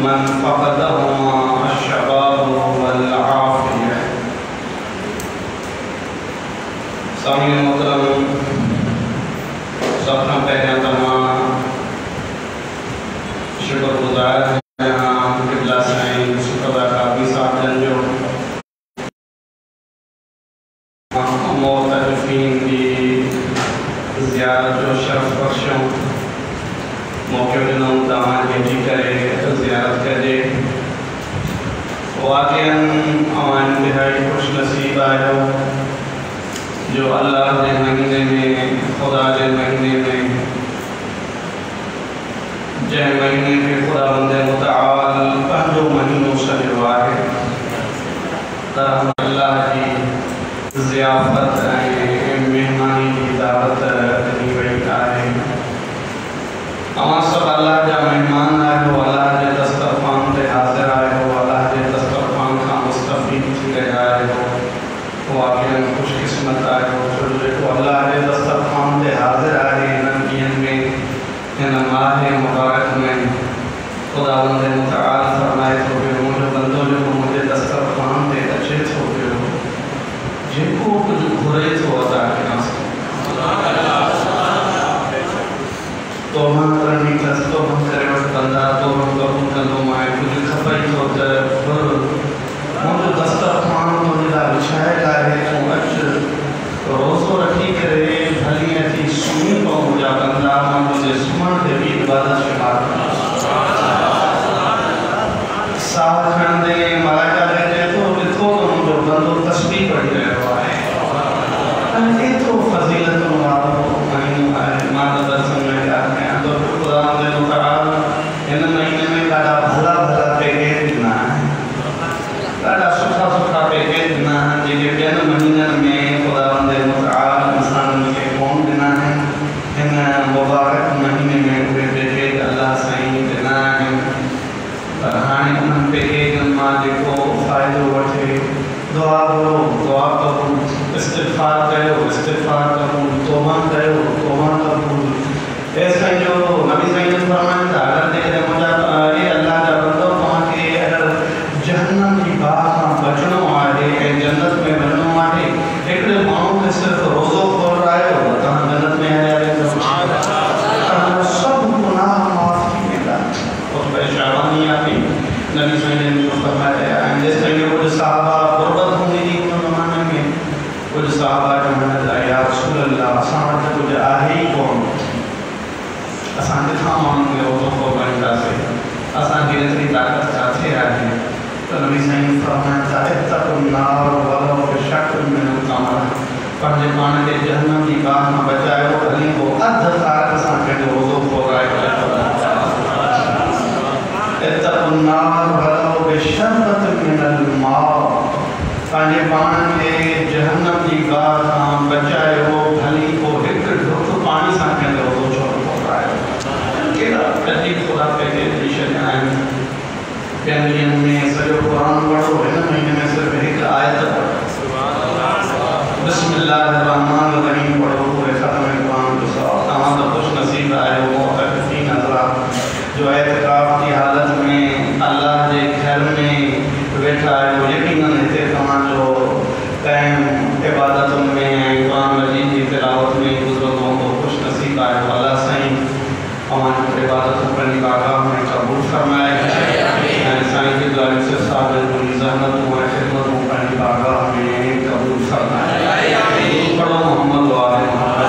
من فقدهما الشباب والعافية. سامعین محترم، سب سے پہلے تمام شکر گزار ہیں قبلہ سائیں شکر کافی صاحب جن جو معترفین کی زیارت جو شرف بخشوں موقع دنوں تمام بھیجی کرے زیارت کرے. واقعاً امان انتہائی خوش نصیب آئے ہو جو اللہ کے مہینے میں خدا کے مہینے میں جن مہینے میں خدا بند متعال پنجو مہینوں سے ہے ترحم اللہ کی ضیافت مہمانی کی دعوت کرنی وئی آئے. اما سب اللہ جا مہمان آئے ہو، اللہ کے دسترخوان تے حاضر آئے ہو، اللہ کے دسترخوان کا مستفید تھے آئے ہو. واقعاً خوش قسمت آئے ہو جو اللہ کے دسترخوان تے حاضر آئے ان دین میں ان ماہ مبارک میں خدا بند متعال فرمائے تو کہ مجھے بندوں جو مجھے دسترخوان تے اچھے ہو گئے ہو جن کو کچھ گھرے تو عطا کے ناس توبہ کرنی کس توبہ کرے وقت بندہ توبہ قبول کردوں مائے کچھ خفائی تو پر مجھے دسترخوان تو نلا بچھائے لائے تو اچھ روزو رکھی کرے بھلی ایتی سنی پاؤں جا بندہ مجھے سمن دے بھی عبادت شمار ساتھ کھندے ملائکہ لیتے تو بتو تو بندو تسبیح پڑھی رہے ہو آئے انہی تو فضیلت مارو مادہ درسن میں جاتے ہیں تو خدا مدد متعال ان مہینے میں لڑا بھلا بھلا پیکیج دینا ہے، لڑا سکھا سکھا پیکیج دینا ہے جیسے کہ ان مہینے میں خدا مدد متعال انسان کے کون دینا ہے. ان مبارک مہینے میں ہوئے پیکیج اللہ سائیں دینا ہے. ہانے ان پیکیج ماں کو فائدہ وٹھے دعا کرو استغفار کرو توبہ قبول. ایسا جو نبی صلی اللہ علیہ وسلم اگر دیکھ رہے مجھا اے اللہ جا بندو وہاں کے اگر جہنم کی بات ہاں بچنوں آئے جنت میں بننوں آئے ایکڑے مانوں کے صرف روزوں کھول رہا ہے اور کہاں جنت میں آئے کہاں سب گناہ معاف کی ملا اور بے شعبانی آتی نبی صلی اللہ علیہ وسلم فرمایا ہے جس طرح کہ کچھ صحابہ قربت ہوں گی انہوں زمانے میں کچھ صحابہ جو ہے یا رسول اللہ آسان سے کچھ آہی کون آسان کے تھا مانوں کے روزوں کو بنتا سے آسان کی رتری طاقت چاہتے آئے تو نبی صلی اللہ علیہ وسلم فرمایا اتقوا النار ولو بشق من القمر پڑھنے پانے کے جہنم کی بات نہ بچائے وہ علی کو ادھکار آسان کے روزوں کو رائے اتقوا النار ولو بشربت من الماء پڑھنے پانے کے جہنم کی بات نہ بچائے وہ علی کو ایک ڈھوک پانی سان کے روزوں چھوڑ کو رائے کہتی خدا پہ کے دیشن آئیں پیانین میں سجو قرآن پڑھو ہے نا مہینے میں صرف ایک آیت پڑھو بسم اللہ الرحمن الرحیم پڑھو پورے ختم قرآن کو سوا تمام تو خوش نصیب آئے وہ معترفین حضرات جو اعتقاف کی حالت میں اللہ کے گھر میں بیٹھا ہے وہ یقیناً اعتقام جو قائم عبادتوں میں قرآن مجید کی تلاوت میں بزرگوں کو خوش نصیب آئے وہ اللہ سائیں ہماری عبادتوں پر نباگاہ میں قبول فرمائے سائیں کی دعائیں سے ثابت ہوئی زحمتوں اور خدمتوں پر نباگاہ میں قبول فرمائے. پڑھو محمد و آل محمد.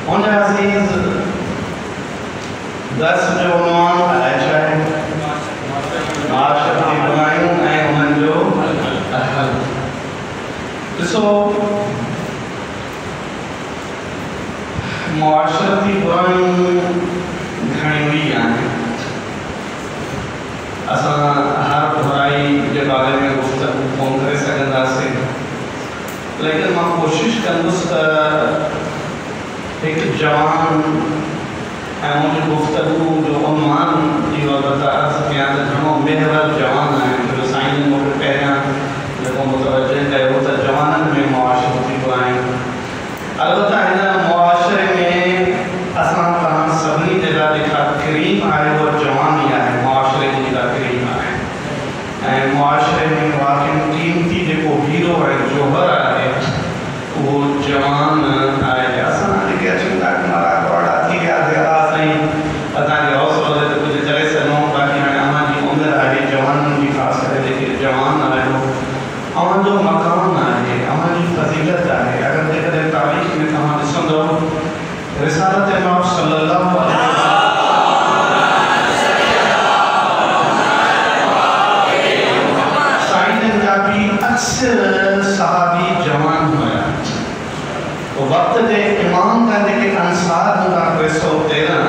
ہونے عزیز درس جو عنوان عائشہ ہے معاشرتی برائیوں اے انہن جو حل ڈسو معاشرتی برائیوں گھنی ہوئی آئیں اساں ہر برائی کے بارے میں گفتگو کون کرے سکندہ سے لیکن میں کوشش کندس ایک جوان مجھے گفتگو جو عنوان جو بتا سکیاں جنہوں محور جوان ہیں جو سائن مجھے پہنا جب متوجہ ہے وہ تا جوانن میں معاشرتی جوان آئے آسان لکھے چندہ کمارا کوڑا تھی آدھے آسائیں پتہ نہیں حوصلہ دے تو کچھ طرح سے نو باقی میں آمان جی عمر آئے جوان کی خاص کرے لیکن جوان آئے ہو آمان جو مقام آئے آمان جی فضیلت آئے اگر دیکھ دے تاریخ میں کہاں دسن دو رسالت امام صلی اللہ علیہ وسلم اکثر صحابی جوان ہویا وقت دے امام کا لے کے انصار ہوگا کوئیسو تیرہ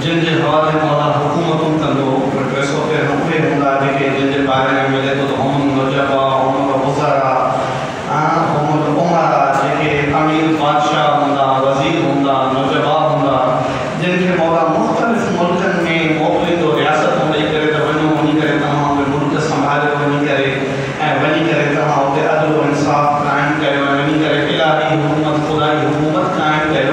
جن جے حوالے مولا حکومتوں کندو کوئیسو تیرہ ہوئے ہوگا لے کے جن جے بارے میں ملے تو ہم نجبہ ہم وزارہ ہم عمرہ جے کے امیر بادشاہ ہوگا وزیر ہوگا نجبہ ہوگا جن کے مولا مختلف ملکن میں موقعی تو ریاست ہوگا کرے تو ونو ہونی کرے تمام ملک سنبھالے ہونی کرے ونی کرے تمام ہوتے عدل و انصاف قائم کرے ونی کرے الہی حکومت خدای حکومت قائم کرے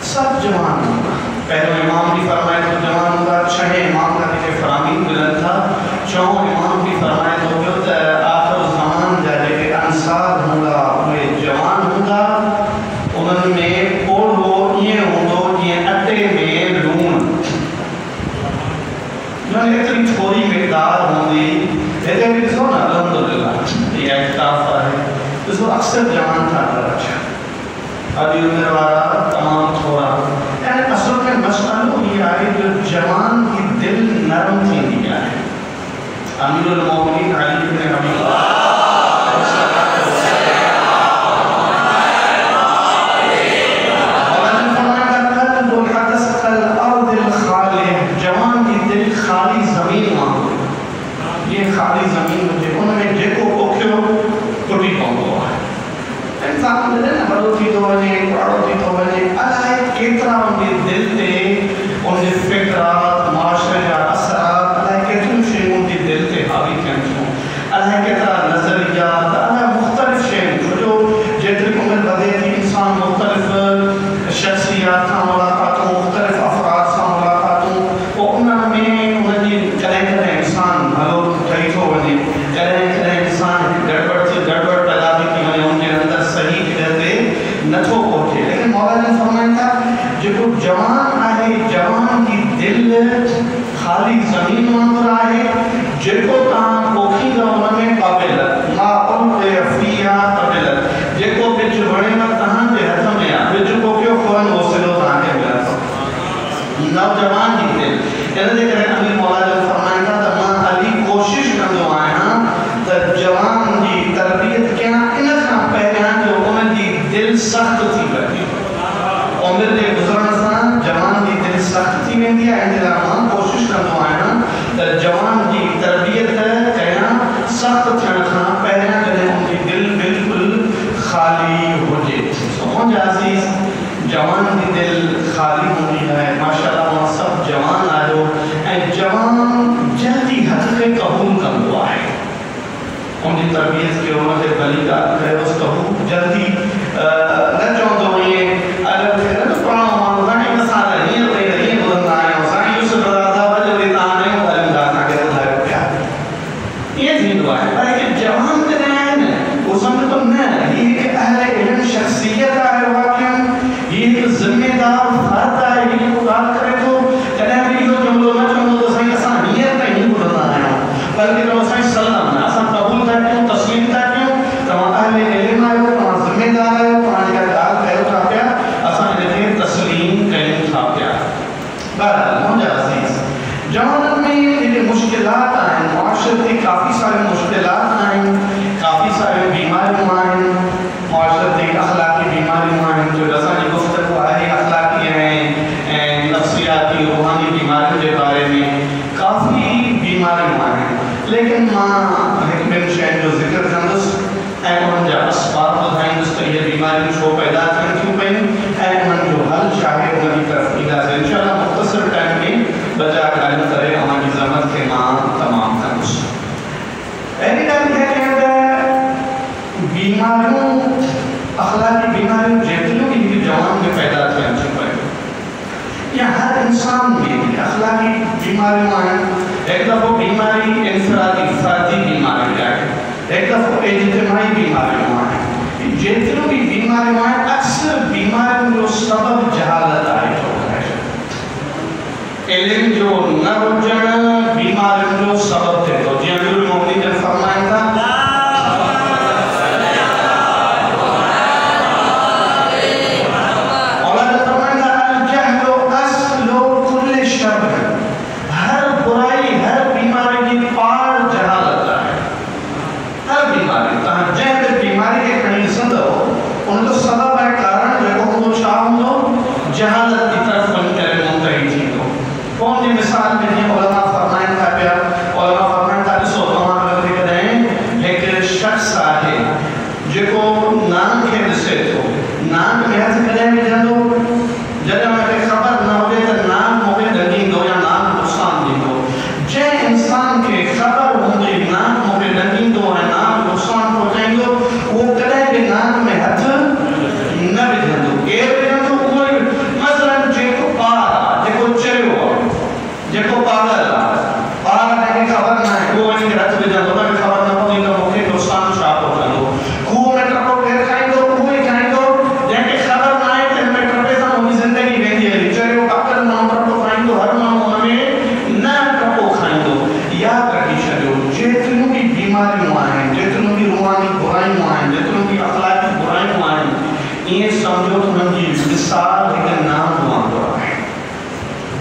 سب جوان ہوگا پہلو امام بھی فرمائے تو جوان ہوگا چھڑے امام کا دیکھے فرامین بلند تھا چون امام بھی فرمائے تو جو آخر زمان جائے کہ انصار ہوگا ہوئے جوان ہوگا انہوں میں پوڑو یہ ہوگا یہ اٹے میں لون جو اتنی تھوڑی مقدار ہوگی لیکن بھی سو نا الحمدللہ یہ اکتافہ ہے اس کو اکثر جوان تھا درچہ ابھی عمر والا تمام تھوڑا یعنی اصل میں مسئلہ یہ آئے جو جوان کی دل نرم تھی دیا ہے امیر المومنین علی بن ابی طالب خالی زمین مجھے انہوں نے جے کو پوکھیو کٹی پاؤں ہے انسان ملے نا بڑو تھی تو بنے پڑھو تھی تو بنے اللہ کتنا ان کے دل تے ان کے فکرات معاشرے یا اثرات اللہ کتنی شئی ان کے دل تے حاوی کیوں اللہ کتنا نظریات اللہ مختلف شئی جو جتنی عمر بدے تھی انسان مختلف شخصیات کا ملاقاتوں مختلف افراد کا ملاقاتوں وہ انہوں میں انہوں نے کریں انسان بھلو کریں انسان گڑبڑ سے گڑبڑ پیدا بھی کی میں ان کے اندر صحیح کہتے نتھو پہنچے لیکن مولا نے فرمایا تھا جو جوان آئے جوان کی دل خالی زمین منظر آئے جن کو کام پوکھی گا انہوں میں قابلت ما اولے فیہا قابلت جن کو بچ بڑے میں تہاں کے حتم ہے بچ کو کیوں فورن وصلو تہاں کے ملتا نوجوان کی دل یعنی دیکھ رہے امیر مولا نے فرمایا تھا تمام علی کوشش کردو آئے جوان دی تربیت کیا انہاں پہلیاں جو عمر دی دل سخت تھی کرتی عمر دے گزرن سان جوان دی دل سخت تھی ویندی ہے انتظام کوشش کرنو آئینا جوان دی تربیت کیا سخت تھیاں کھانا پہلیاں جنہیں ان کی دل بالکل خالی ہو جائے سمجھ عزیز جوان دی دل خالی ہوئی ہے ماشاءاللہ وہاں سب جوان آئے جوان جلدی حقیقت قبول کر دعا ہے ان کی تربیت کی عمر سے بلی کا ہے اس کو جلدی نہ چاہتا ہوں یہ اگر پھر تو پڑھا ہوں زانی مسئلہ نہیں ہے یہ بلند آئے ہیں زانی یوسف رضا تھا وجہ دیتا آنے ہیں علم داتا کے دلائے ہو کیا یہ تھی دعا ہے پر ایک جوان کے نئے وہ سمجھ تو نہ یہ کہ اہل علم شخصیت آئے واقعی یہ ایک ذمہ دار فرد آئے یہ کو بات کرے تو کہنے بھی جو جملو نہ چاہتا تو صحیح آسانیت نہیں بلند آئے ہیں بلکہ تو صحیح سلام ہے آسان قبول کرتے تسلیم کرتے تمام اہل علم آئے ہو تمام ذمہ دار آئے ہو تمام کا دار کہو تھا پیا آسان دیکھیں تسلیم کہیں تھا پیا بہرحال مجھے عزیز جوانت میں یہ مشکلات آئیں معاشرت کی کافی سارے مشکلات آئیں کافی سارے بیماری آئیں معاشرت کی اخلاقی بیماری آئیں جو رسانی گفتگو آئے اخلاقی ہیں نفسیاتی روحانی بیماری کے بارے میں کافی بیماری آئیں لیکن ماں حکمت شہن جو ذکر کندس اے من جا اسباب بتائیں جس کا یہ بیماری شو پیدا کریں کیوں پہن اے من جو حل چاہے انہی طرف ایدہ سے انشاءاللہ مختصر ٹائم میں بجا قائم کرے ہماری زمت کے ماں تمام کندس پہلی ٹائم یہ کہتا ہے بیماریوں اخلاقی بیماریوں جیتنوں کی جوان میں پیدا تھے ہم چھپائے یا ہر انسان میں اخلاقی بیماریوں آئیں ایک دفعہ بیماری انفرادی فردی بیماری آئے ایک دفعہ اجتماعی بیماریوں آئیں جتنوں بھی بیماری بیماریوں ہیں اکثر بیماریوں جو سبب جہالت آئے تو ہے علم جو نہ رجن بیماریوں جو سبب تھے تو جی امیر المومنین نے فرمایا تھا جہالت کی طرف بن کر منتہی تھی تو کون سی مثال میں یہ علماء فرمائن کا پیا علماء فرمائن کا سو تمام لگتے کریں ایک شخص آئے جو کو نام کے دسے تو نام میں ہاتھ کریں بھی جاندو جب میں خبر نہ ہوئے تو نام ہوئے لگیں دو یا نام نقصان دی دو جے انسان کے خبر ہوندی نام ہوئے لگیں دو ہے نام نقصان ہو جائیں دو وہ کریں بھی نام میں ہاتھ نہ بھی جاندو جیکو پاگل پاگل ہے خبر نہ ہے وہ ان کے رات میں جاندو کہ خبر نہ پڑی تو مکھے نقصان شاپ ہو جاندو خوب میں ٹرپو پھر کھائیں دو کوئی کھائیں دو جن کے خبر نہ ہے کہ میں ٹرپے سے ہمیں زندگی ویندی ہے چرے وہ کپڑ نہ ٹرپو کھائیں دو ہر ماہ میں نہ ٹرپو کھائیں دو یاد رکھی چھڑو جتنوں کی بیماریوں ہیں جتنوں کی روحانی برائیوں ہیں جتنوں کی اخلاقی برائیوں ہیں یہ سمجھو تو ہم کی مثال ایک نام ہوا رہا ہے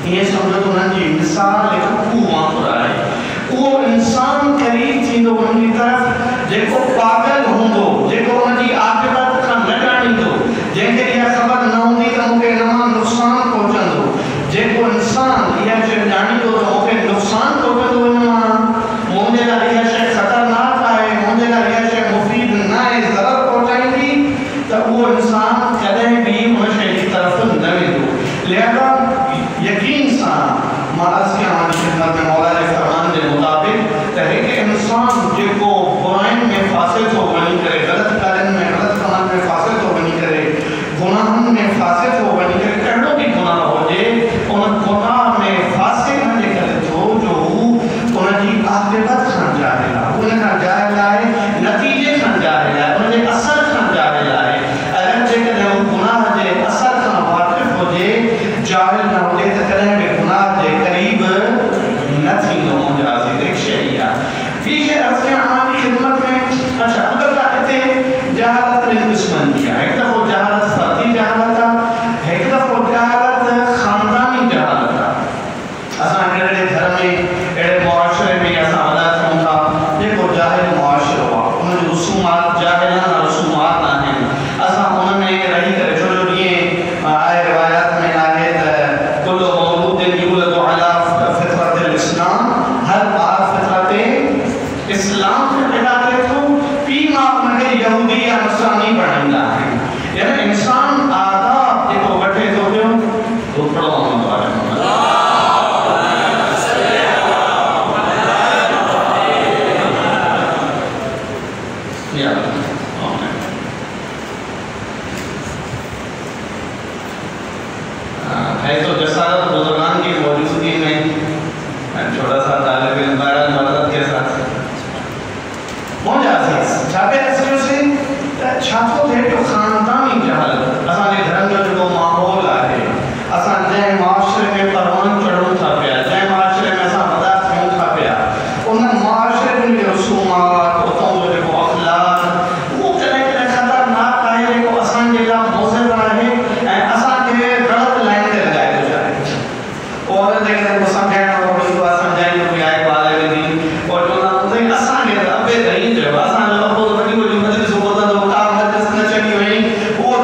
یہ سمجھو تو ہم کی مثال ایک ہوا رہا ہے وہ انسان قریب تھی تو ان کی طرف جن کو پاگل ہوں دو جن کو ان کی عاقبت کا نگرانی دو جن کے لیے خبر نہ ہوندی تو ان کے نمان نقصان پہنچن دو جن کو انسان یہ شے جانی دو تو ان کے نقصان پہنچن دو انمان مونجے کا یہ شے خطرناک ہے مونجے کا یہ شے مفید نہ ہے ضرر پہنچائیں گی تو وہ انسان کدے بھی ان شے کی طرف نہ دو لہذا یقین سان مارس کے ہماری خدمت میں مولا علیہ فرمان کے مطابق تحریک انسان جو کو برائن میں فاسد ہو بنی کرے غلط کارن میں غلط کمان میں فاسد ہو بنی کرے گناہ میں فاسد ہو بنی کرے کہڑوں بھی گناہ ہو جائے ان گناہ میں فاسد ہونے کرے تو جو ان کی عاقبت کھان جائے گا ان کا جائے لائے نتیجے کھان جائے لائے ان کے اثر کھان جائے لائے اگر جے کہ وہ گناہ جے اثر کھان واقف ہو جائے جاہل نہ ہو جائے تو کریں کہ گناہ جے قریب نہ تھی لوگوں جازی دیکھ شریعہ فیشے عرض کے ہماری خدمت میں اچھا اگر کہتے ہیں جہالت نے دشمن کیا ایک دفعہ جہالت فردی جہالت تھا ایک دفعہ جہالت خاندانی جہالت تھا اساں اڑے گھر میں اڑے معاشرے میں اساں عادت ہوں تھا دیکھو جاہل معاشرہ ہوا ان جو رسومات جاہلانہ رسومات نہ ہیں اساں ان میں رہی کر جو یہ آئے روایات میں آگے کل مولود یولد علی فطرت الاسلام ہر بار فطرت اسلام سے پیدا کرے تو پیما اپنے یہودی یا نصرانی بڑھائندہ ہے یعنی انسان آداب دیکھو بٹھے تو جو تو پڑھو ہم دوارے ہے تو جسارت بزرگان کی موجودگی میں چھوٹا سا طالب علم بہرحال مدد کے ساتھ مونج عزیز چھاپے رسیوں سے چھاپو تھے جو خاندانی جہالت اساں نے گھرن جو جو ماحول آئے اساں جائے معاشرے میں پروان چڑھوں تھا پیا جائے معاشرے میں اساں مدد ہوں تھا پیا انہاں معاشرے میں جو رسومات اتوں جو اخلاق وہ چلے کہ خطرناک آئے کو اساں کے جا موزر آئے اساں کے غلط لائن دے لگائے تو جائے اور دیکھنے کو سمجھائیں اور کوئی بات سمجھائیں تو کوئی آئے والے بھی نہیں اور جو نہ اساں کے ابے نہیں جو اساں جو ابو تو بڑی بڑی مجلس ہوتا تو کام مجلس نہ چلی ہوئی وہ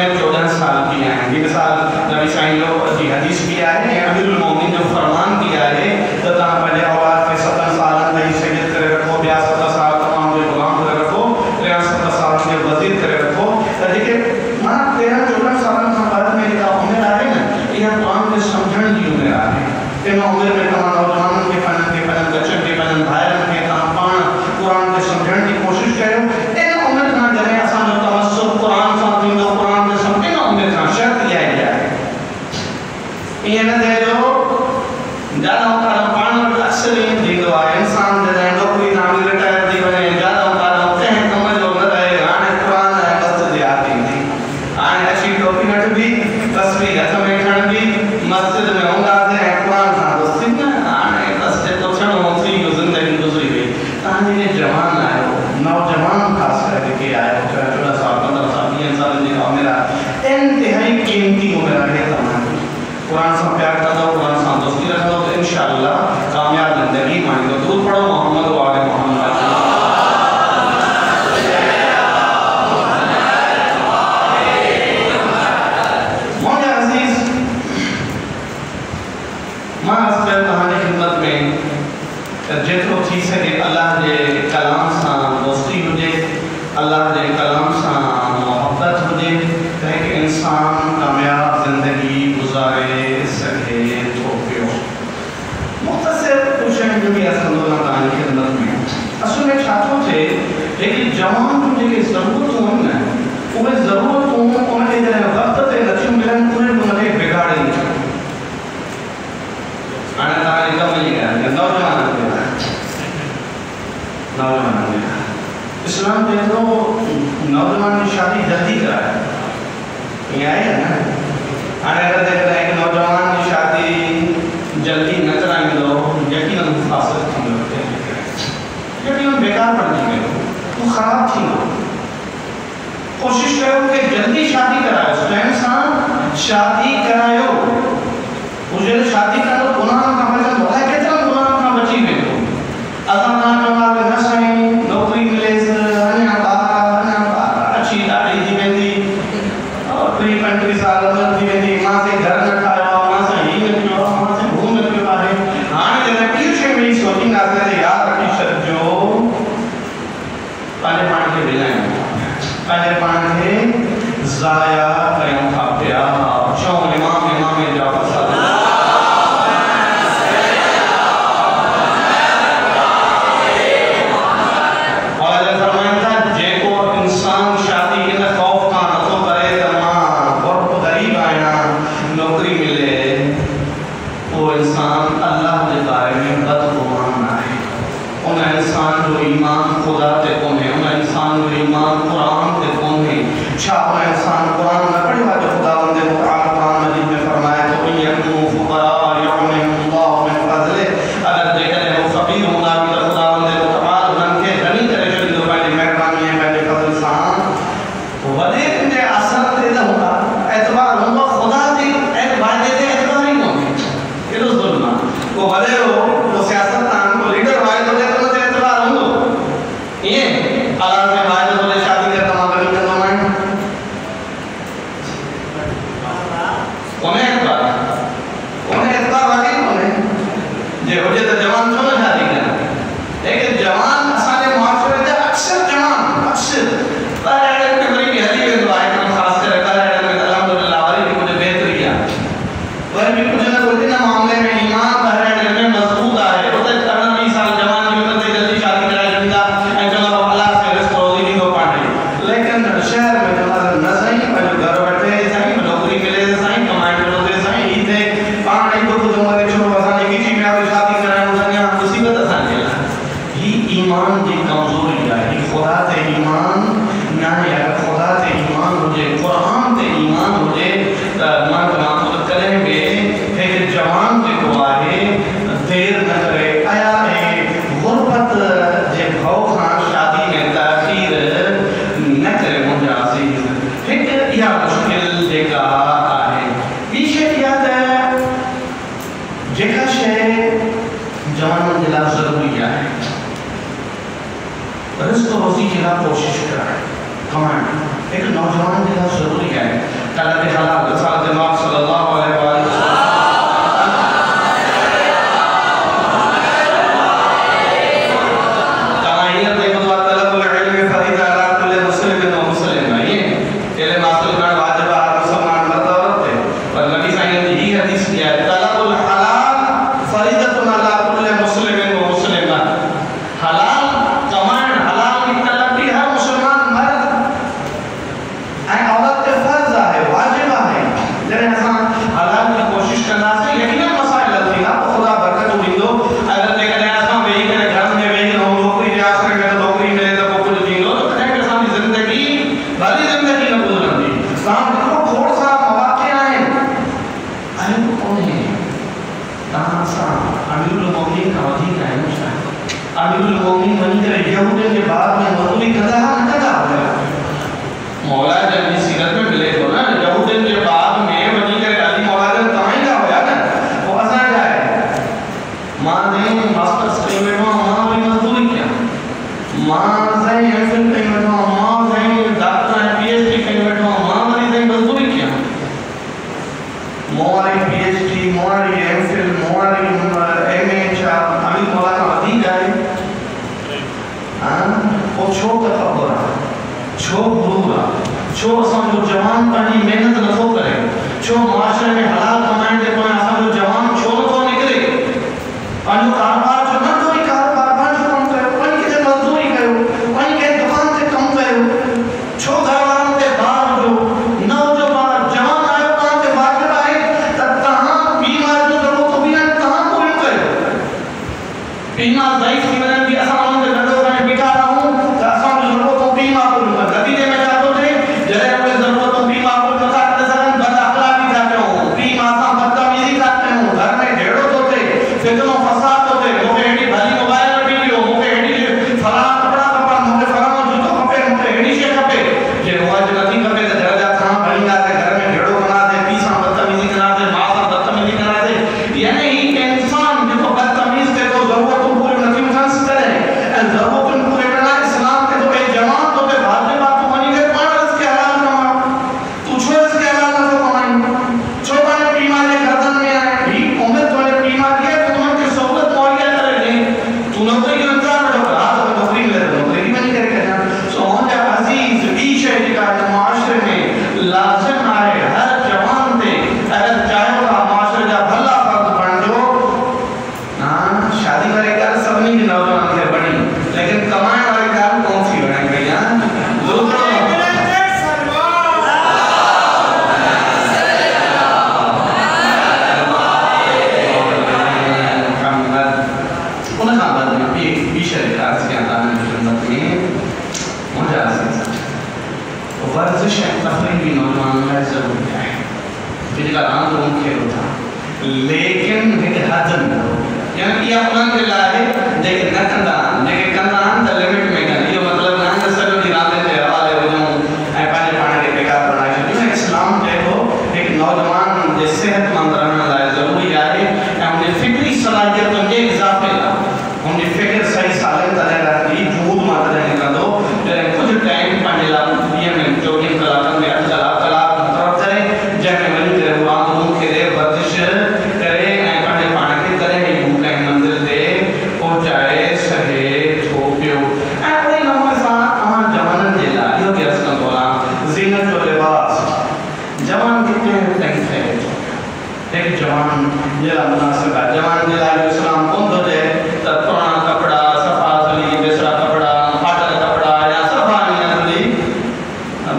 میں 14 سال کی آئیں گی مثال نبی صلی اللہ کی حدیث بھی آئے امیر المومنین جو فرمان کیا ہے تتا پہلے اولاد کے 17 سالان دہی سید کرے رکھو 62 سال تمام جو غلام کرے رکھو 63 سال کے وزیر کرے رکھو لیکن ماں 13-14 سالان کا بعد میں یہ عمر آئے نا یہ قرآن کے سمجھن کی عمر آئے ان عمر میں تمام نوجوانوں کے پنن بچن کے پنن بھائرن کے تمام پان قرآن کے سمجھن کی کوشش کرو ان عمر نہ جرے آسان جو تمسک قرآن سمجھیں دو قرآن کے سمجھیں عمر کا شرط کیا ہے یہ نہ دے جو زیادہ اوقات پان اکثر یہ دیدو ہے انسان جدہ نوکری نامی ریٹائر دی بنے زیادہ اوقات ہوتے ہیں کمر جو نہ رہے آنے قرآن ہے مسجد دی آتی تھی آنے اچھی ٹوپی نٹ بھی تصویر ہتھ میں کھڑ بھی مسجد میں ہوں گا دے قرآن تھا دوستی نا آنے مسجد تو چھڑ ہوتی جو زندگی گزری ہوئی تانے یہ جوان آئے ہو نوجوان خاص کر کے آئے ہو 14 سال 15 سال 20 سال نے کہا میرا انتہائی قیمتی ہو میرا یہ تمام قرآن سے پیار کرتا ہو قرآن سے دوستی رکھتا ہو تو انشاءاللہ کامیاب زندگی مانی تو دور پڑھو محمد و آل محمد مولا عزیز ماں اس پر کہانی خدمت میں جتو تھی سکے اللہ دے کلام سے دوستی ہوجے اللہ دے کلام سے محبت ہوجے تاکہ انسان کامیاب زندگی گزارے سکے تو پیو مختصر پوچھیں جو بھی اصل اللہ تعالیٰ کی خدمت میں اصل میں چھاتوں تھے لیکن جوان جو جگہ ضرورت ہوں نا وہ ضرورت ہوں انہیں جنہیں وقت تے نچوں ملن انہیں انہیں بگاڑے نہیں آنے تعالیٰ کم نہیں گیا نوجوان آنے گیا نوجوان آنے گیا اسلام دے تو نوجوان نے شادی جلدی کرا ہے یہ آئی ہے نا آنے اگر دیکھ رہے ہیں کہ نوجوان کی شادی جلدی نہ کرائیں دو یقیناً مفاصلت ہم لوگ یقیناً بیکار پڑھنے گئے تو خراب تھی ہو کوشش کرو کہ جلدی شادی کرائے اس ٹائم سان شادی کرائیو مجھے شادی کرو گناہ کا وجہ بہت ہے کتنا گناہ کا بچی گئے ہو اللہ تعالیٰ کے نسائیں نوکری ملے سے اچھی داڑھی دی بندی پری کنٹری سالوں دی بندی ماں سے گھر نہ کھایا ماں سے ہی نہ کھایا ماں سے گھوم نہ کھایا باہر آنے جنہیں پیچھے میری سوچنگ آتے ہیں یاد رکھی شرط جو پہلے پان کے بلائیں پہلے پان کے ضائع کریں کھاپیا شاہم امام جعفر صلی اللہ رزق روزی کی کوشش کرائے کمائیں ایک نوجوان کے لیے ضروری ہے امیر المومنین بنی کرے یہودین کے بعد میں مزدوری کدا ہوا مولا جب کی سیرت میں ملے تو نا یہودین کے بعد میں بنی کرے علی مولا جب کہیں گا ہوا نا وہ ازاں جائے ماں دیں ماسٹرز کہیں بیٹھوا ماں بھی مزدوری کیا ماں دیں ایم فل کہیں بیٹھوا ماں دیں ڈاکٹر پی ایچ ڈی کہیں بیٹھوا ماں والی دیں مزدوری کیا مواری پی ایچ ڈی مواری ایم فل مواری ایم ایچ علی مولا کا عدید آئے وہ چھو تکبر چھو غرور چھو اساں جو جوان پانی محنت نہ کرے چھو معاشرے میں حلال کمائیں دے کوئی اساں جو جوان چھو نہ نکلے پانچو کاروبار جو نہ کوئی کاروبار پانچو کم کرو پانی کے مزدوری کرو پانی کے دکان سے کم کرو چھو گھروان کے باہر جو نوجوان جوان آئے کہاں سے واجب آئے تب کہاں بیمار جو ضرورت ہو بھی ہے کہاں پوری کرو بیمار ضعیف کی وجہ بھی اساں ان کے گھروں میں بٹھا رہا ہوں تو اساں جو ضرورت ہو بیمار پوری کر نتیجے میں جاتے تھے جڑے کوئی ضرورت ہو بیمار پوری نہ کرتے سکن بد اخلاقی جاتے ہوں بیمار اساں بدتمیزی کرتے ہوں گھر میں ڈھیڑو ہوتے فتنوں فساد ہوتے مجھے ایڈی بھلی موبائل میں ویڈیو مجھے ایڈی فلاں کپڑا کپڑا مجھے فلاں جوتو کپے مجھے ایڈی شے کپے کہ ہوا جو نتی کپے تو درجہ کھاں بڑی جاتے گھر میں ڈھیڑو بنا دے پیساں بدتمیزی کرا دے ماں سے بدتمیزی کرا دے یعنی ہی انسان جو بدتمیز کے تو ضرورتوں پوری نتی مجھنس کرے ضرورتوں پورے کرنا اسلام کے تو ایک جوان تو پہ بھاجے بات تو منی گئے پاڑ اس کے حلال کما تو چھو اس کے حلال نہ تو کمائیں چھو پانے بیماری گردن میں آئے بھی امت تو نے بیماری ہے تو تمہیں کی سہولت مہیا کرے لیں تو نوکری کے انتظار میں ڈاکٹر آج تو نوکری ملے تو نوکری بھی نہیں کرے کہنا سو ہوں جا عزیز ایش ہے جی کا معاشرے میں لازم آئے ہر جوان دے اگر چاہے گا معاشرے جا بھلا فرد بن جو شادی والے گھر سب نہیں کی نوجوان کے بڑی لیکن کمائے والے گھر کون سی بڑھائیں گئی لوگ ورزش تفریح بھی نوجوان کا ضروری ہے جن کا نام تو کھیل تھا لیکن ایک حد میں یعنی یہ اپنا کے لائے لیکن نہ کندان لیکن کندان تا لیمٹ میں گا یہ مطلب نہ کہ سب کی راتیں تے حوالے ہو جاؤں اے پانے پانے کے بیکار بنائے چھوٹی اسلام دیکھو ایک نوجوان جو صحت مند رہنا لائے ضروری ہے انہیں فکری صلاحیتوں کے اضافے لا انہیں فکر صحیح سالم طرح رہتی جہود مات رہنے کا دو کچھ ٹائم پانے لا یہ میں جو ان کلاکن میں کلاک مطرف کرے جہاں میں ولی کرے وہ آنگوں کے دے ورزش کرے اے پانے پانے کے طرح ہی ہوں کہیں منزل دے پہنچائے سہے تھوپیو اے وہی نمو ساتھ ہمان جوانن جیلا یہ کہ اس کا بولا زینت و لباس جوان کتنے تنگ ہے ایک جوان جیلا مناسب ہے جوان جیلا علیہ السلام کون دو دے تب پرانا کپڑا صفا سلی بیسرا کپڑا پھاٹل کپڑا یا صفا نہیں سلی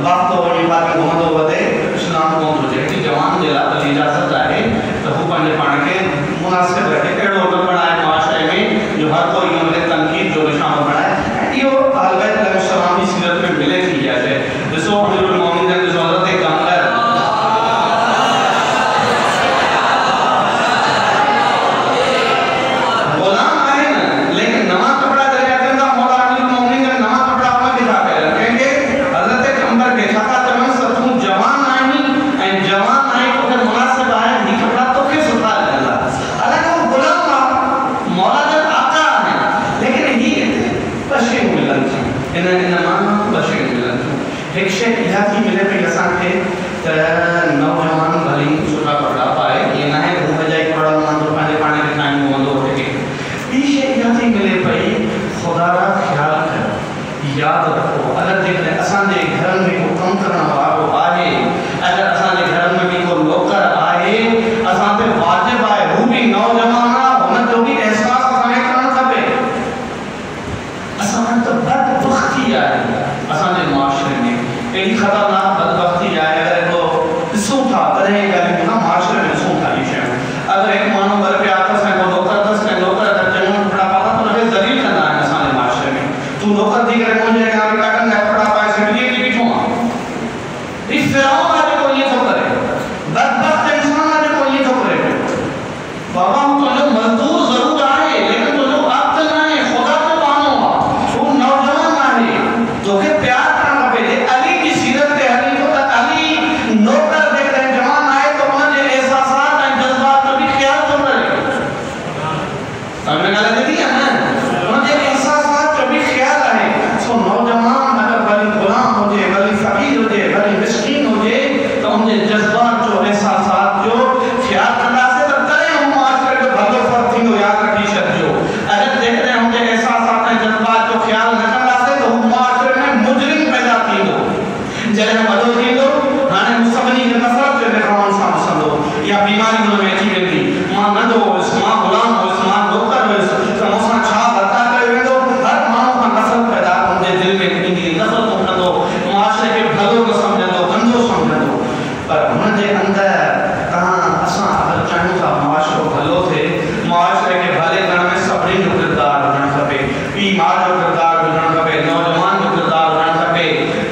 وقت تو بڑی بات میں گھومدو بدے اسلام کون دو دے کہ جوان جیلا علی اجازت آئے تو ہو پانے پانے کے مناسب رہے پیڑوں پر بڑھائے معاشرے میں جو ہر کوئی انہیں تنقید جو نشان بڑھائے یہ اہل بیت علیہ السلام کی سیرت میں ملے تھی جیسے جسو امیر المومنین جس حضرت کاملہ غلام آئے نا لیکن نما کپڑا دے جاتے ہیں مولا امیر المومنین نے نما کپڑا اپنا دکھا کے کہیں گے حضرت کاملہ کے چھاکا تمہیں ستوں جوان آئی جوان آئی تو پھر مناسب آئے یہ کپڑا تو کس اٹھا لے اللہ حالانکہ وہ غلام مولا جب آقا ہے لیکن ہی بشیر ملن تھا انما بشیر ملن تھا ایک شیخ یہاں کی ملے پہ یسان کے نوجوان بھلی سٹھا پڑھا پائے یہ نہ ہے کہ وہ بجائے پڑھا ماندو پانے پانے کے ٹائم موندو ہوتے کے یہ شیخ یہاں کی ملے پہ خدا را خیال کر یاد رکھو اگر دیکھ لیں اسان دے گھر میں کو کم کرنا واقع آئے اگر اسان دے گھر میں بھی کو لوکر آئے اسان دے واجب آئے وہ بھی نوجوانا ہونا جو بھی احساس اسانے کرنا کھبے اسان تو بدبختی آئے اسان دے معاشرے میں ایک خطرناک بدبختی آئے اگر کو سو تھا کرے گا لیکن معاشرے میں سو تھا یہ شہر اگر ایک مانو گھر پہ آتا سے وہ لوکر دس کے لوکر اگر جنون پڑا پاتا تو نبی ذلیل کرنا ہے اسان دے معاشرے میں تو لوکر دیکھ رہے مجھے کہ آپ کا کرنا ہے پڑا پائے سے بھی یہ بیٹھوں اس فرعون آجے کو یہ تو کرے بدبخت انسان آجے کو یہ تو کرے بابا ہم تو جو مزدور ضرور آئے لیکن تو جو عقل نہ ہے خدا تو جذبات جو احساسات جو خیال کرنا سے تو کریں ہم معاشرے کے بھلو فرق تھی یاد رکھی شکجو اگر دیکھ رہے ہوں کہ احساسات ہیں جذبات جو خیال نہ کرنا سے تو ہم معاشرے میں مجرم پیدا تھی دو جلے ہم بھلو تھی دو ہانے مصبنی کے نفرت جو نکرمان سا مسندو یا بیماری جو میں تھی گئی ماں نندو ہو اس ماں غلام ہو اس ماں نوکر ہو اس تو موسیٰ چھا بتا کرے ہوئے دو ہر ماں کا نفرت پیدا ہوں دل میں اتنی نفرت ہوں دو معاشرے کے بھلو کو سمجھ دو گندو سمجھ دو پر ہن دے اندر کہاں اساں اگر چاہوں تھا معاشرے بھلو تھے معاشرے کے بھلے کرنے میں صبری جو کردار ہونا کھپے بیمار جو کردار ہونا کھپے نوجوان جو کردار ہونا کھپے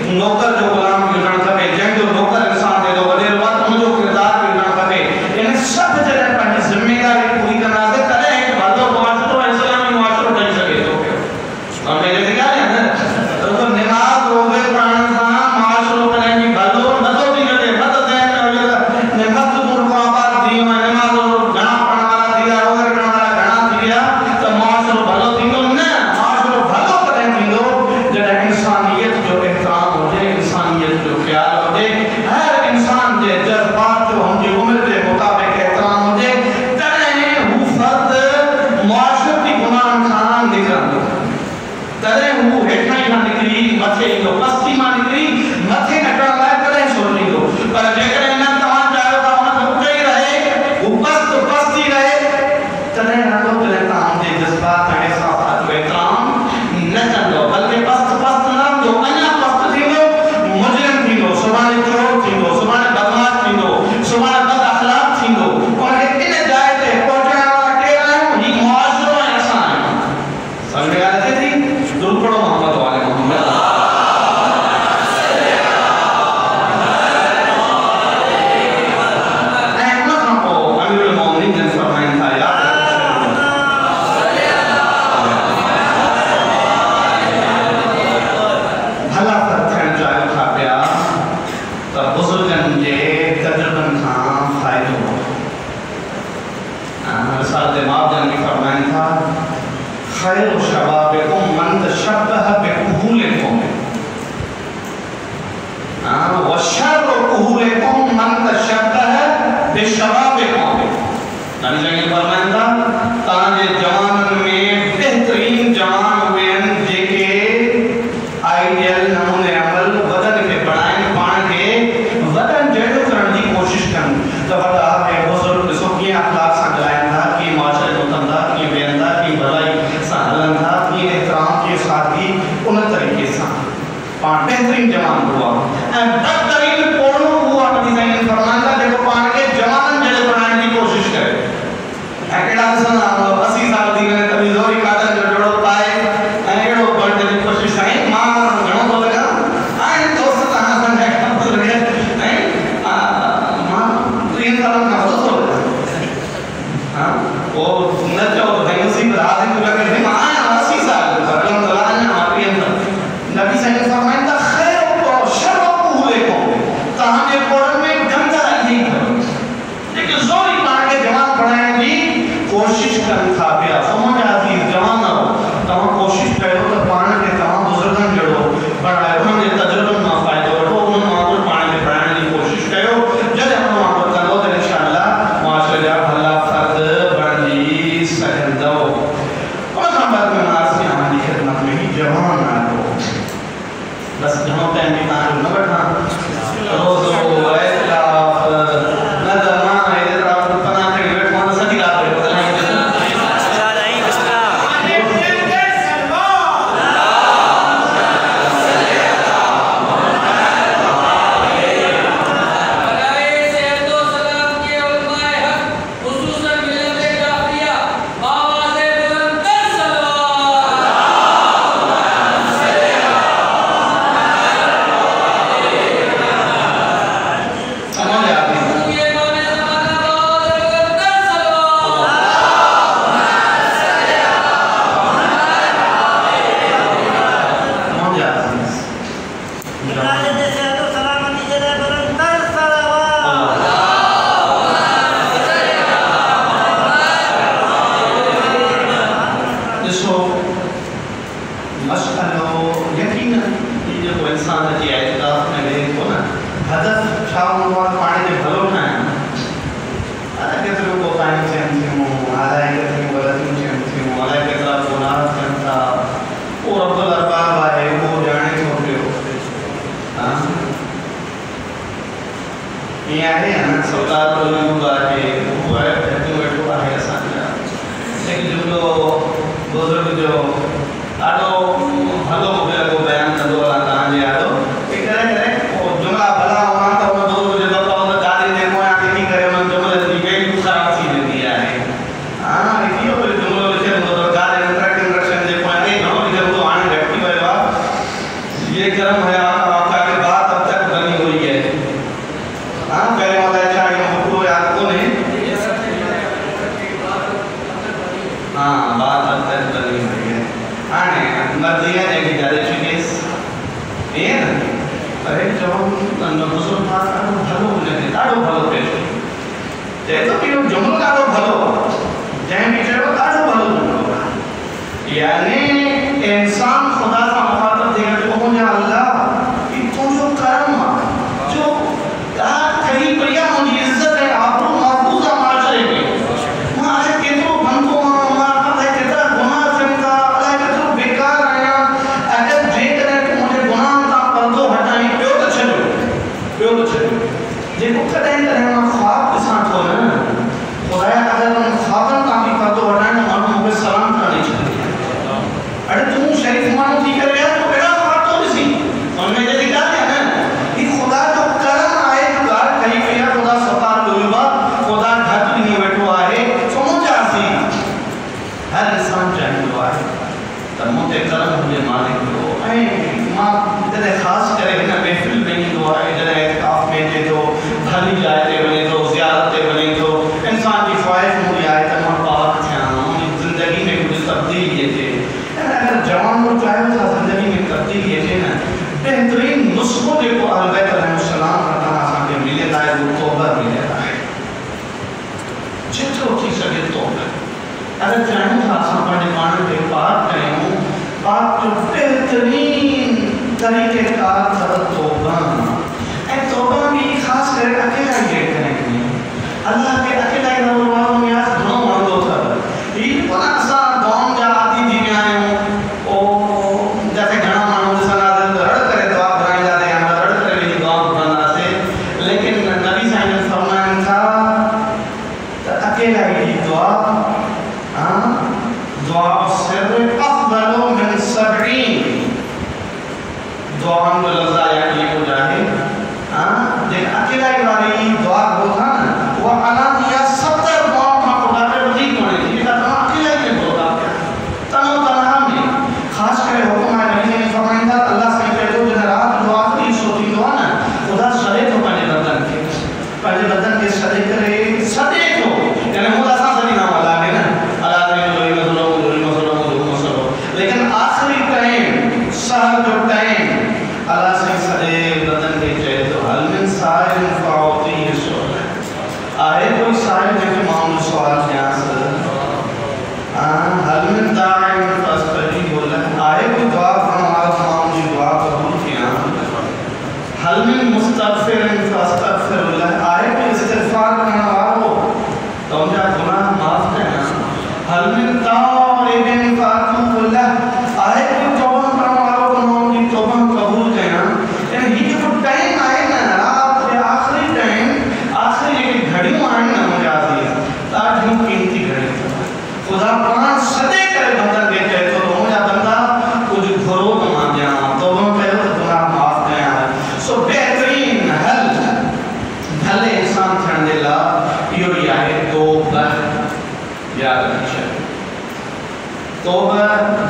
نوکر جو غلام ہونا کھپے جن جو نوکر انسان دے دو وڈیر وقت ان جو کردار ہونا کھپے ان سب جگہ پر ذمہ داری پوری کرنا سے کرے ایک بھلو معاشرہ اسلامی معاشرہ ٹھہر سکے تو اور میرے کیا ہے تو نماز روزے پڑھنا تھا معاشرہ کرنے کی بھلو نہ تو بھی کرے مت دے نماز دور کو آباد دی میں نماز گنا پڑھنے والا دیا روزے پڑھنے والا گنا دیا تو معاشرہ بھلو تھی تو نہ معاشرہ بھلو کرنے تھی تو جب انسانیت جو احترام ہو جائے انسانیت جو خیال ہو جائے ہر انسان کے جذبات جو ہم کی عمر کے مطابق احترام ہو جائے ترے وہ فرد معاشرہ کی گناہ خان نکل دو ترے وہ ہٹنا ہی نہ نکلی متھے ہی دو پستی ماں نکلی متھے نکڑا لائے ترے سوچی دو پر جیگر انہاں تمام چاہو تھا انہاں تو کئی رہے وہ پستی رہے ترے نہ تو ترے تاہم دے جذبات ہیں احساسات جو احترام نہ کر دو بلکہ پست نہ دو انہاں پست تھی دو مجرم تھی دو سبحان چور تھی دو سبحان بدماش تھی دو سبحان بد اخلاق تھی دو اور اتنے جائے تھے پہنچنے والا کہہ رہے ہوں یہ معاشرہ ایسا ہے سمجھ میں آتے تھی درود پڑھو محمد والے محمد خیر شبابکم من تشبہ بکہولکم وشر کہولکم من تشبہ بشبابکم نبی جنگی فرمائن تھا تانے جوانن میں بہترین جوان ہوئے ہیں جے کے آئیڈیل نمونے عمل ودن کے بڑھائیں پان کے ودن جیڑو کرن دی کوشش کرن تو بتا ہے بزرگ سو کی اخلاق سنگلائن تھا کی معاشرے متندہ کی بیندہ کی بھلائی سہلن تھا کی احترام کی سادگی ان طریقے سے پان بہترین جوان ہوا بدترین پورنو ہوا نبی زین فرمان تھا دیکھو پان کے جوان جڑے بنانے کی کوشش کرے ایکڑا سنا 80 سال دی گئے کبھی زوری کاٹن جو جڑو پائے ایکڑو بڑھنے کی کوشش کریں ماں جڑوں کو لگا آئے دوست تہاں سن جائے کم لگے ماں تین سالوں کا حضرت ہو گیا وہ نچو دنسی پر آدھیں کو لگے نہیں ماں آئے 80 سال فرلم دلائیں ہماری اندر نبی صلی اللہ علیہ وسلم فرمائندہ خیر کو شر کو ہوئے کو تاہم یہ قرآن میں گندہ نہیں کرو لیکن زوری پان کے جوان پڑھائیں گی کوشش کرن تھا پیا سمجھ آتی جوان ہو تمام کوشش کرو تو پان کے تمام بزرگن جڑو پڑھائے ہم نے تجربہ نہ فائدہ ہو انہوں نے وہاں پر پان کے پڑھائیں کی کوشش کرو جب ہم وہاں پر کرو تو انشاءاللہ معاشرے جا بھلا فرد بڑھنی سکندو اور ہم بات میں ناس کی ہماری خدمت میں ہی جوان آگو بس جہاں پہ ہمیں نہ بیٹھا روزو اعتلاف ندمہ اعتراف پناہ کے بیٹھ وہاں سجی رات ہوئے یہ ہے نا سردار العلوم ہے وہ ہے بیٹھو ہے اساں لیکن جو بزرگ جو آڈو بھلو کو بیان کندو اللہ تاں جے آڈو کہ کرے وہ جملہ بھلا ہونا تو وہ بزرگ جو بتاؤ گاڑی دے کو آ کے کرے ان جملے دی ویلیو خراب تھی ویندی ہے ہاں یہ وہ جملہ لکھے تو گاڑی انٹرکشن دے کو ہے نو یہ تو آنے گھٹی ویوا یہ کرم ہے آپ کا کہ بات اب تک بنی ہوئی ہے ہاں پہلے والا چاہیے حکم یاد کو نہیں ہاں بات اب تک بنی ہوئی ہے آنے مرضی ہے کہ جارے چکیس یہ نا ارے جو بزرگ بھلو ہونے داڑو بھلو پیش جائے تو کہ جملہ داڑو بھلو جائیں بھی چاہو داڑو بھلو جملہ یعنی انسان خدا کا مخاطب دے گا کہ مجھے اللہ کہ تو جو کرم جو کہیں پریا مجھے عزت ہے آپ کو محفوظ ہے معاشرے میں معاشرے کے تو بندوں ہمارا ہے کتنا گناہ چنکا اللہ کتنا بیکار آیا اگر جے کرے کہ مجھے گناہ تا پردو ہٹائیں پیو تو چھڑو جے کو کدیں کرے ہم خواب کے ساتھ ہو نا خدایا اگر ہم خوابن تا بھی پردو ہٹائیں تو ہم مجھے سلام کرنے چاہیے اگر تم شریف مانو تھی کر گیا تو بیڑا خواب تو اسی ان میں جیسے کہا گیا نا کہ خدا جو کرم آئے جو گار کہیں پہ خدا ستار لوگا خدا گھت بھی نہیں بیٹھو آئے سمجھ آسی ہر انسان چاہیے دو آئے تب موتے کرم مجھے مالک دو اے ماں جدے خاص کرے کہ محفل میں نہیں دو آئے جدے اعتقاف میں دے دو بھلی جائے بنے دو زیارت بنے دو انسان کی خواہش مجھے آئے تب ماں پاک تھے زندگی میں کچھ تبدیل یہ تھے اگر جوان کو چاہے تھا زندگی میں تبدیل یہ تھے نا بہترین نسخوں دے کو اہل بیت علیہ السلام رکھنا آسان کے ملے دائے وہ توبہ ملے دائے جتو کی سکے توبہ اگر چاہے تھا آسان پڑھنے مانے پہ بات کریں ہوں بات جو بہترین طریقے کار تھا توبہ توبہ بھی خاص کرے اکیلا ہی کریں گے اللہ کے اکیلا ہی رہو والوں میں آج دھنوں ماندو تھا یہ پناہ سا دون جا آتی دی میں آئے ہوں او جیسے گھنا مانو جیسا نازل تو رڑ کرے دعا بھرائیں جاتے ہیں ہمارا رڑ کرے بھی دعا بھرنا سے لیکن نبی صاحب نے فرمائن تھا اکیلا ہی دعا دعا سر افضل من 70 دعا ہم جو لفظہ یعنی کو جاہے لیکن اکیلا ہی والی دعا ہو تھا نا وہ علانیہ 70 دعا ہم خدا پہ وزید ہونے تھی لیکن تمام اکیلا ہی میں دعا کیا تنو تنہا میں خاص کرے حکم آئے نبی نے فرمائن تھا اللہ سے کہہ دو جنہ رات دعا کری سوتی دعا نا خدا صدے تو پہلے بدن کے پہلے بدن کے صدے کرے صدے کو یعنی خدا سا صدی نام اللہ کے نا اللہ نے جو لیکن آخری ٹائم سہر جو ٹائم اللہ سے صدے بدن کے چاہے تو حل من سائل فعوتی سوال آئے کوئی سائل ہے کہ معامل سوال جہاں سے حل من داعی فاستجیب اللہ آئے کوئی دعا فرمارا معامل دعا قبول کیا حل من مستغفر فاستغفر اللہ آئے کوئی استغفار کرنا آرہو تو ان کا گناہ معاف کرنا حل من تائب فاتوب اللہ آئے کوئی توبہ کرنا آرہو تو معامل توبہ قبول کرنا یعنی یہ جو ٹائم آئے نا رات یا آخری ٹائم آخری ایک گھڑیوں آئے نا مجھے آتی ہے تاکہ ہم قیمتی گھڑی خدا پران صدے کرے بندہ دیتے ہیں تو مجھے بندہ کچھ گھروں تو مان جانا تو ہم پہلے تو گناہ معاف کرنا سو بہترین حل انسان تھرنے لا یہ آئے توبہ یاد رکھیں توبہ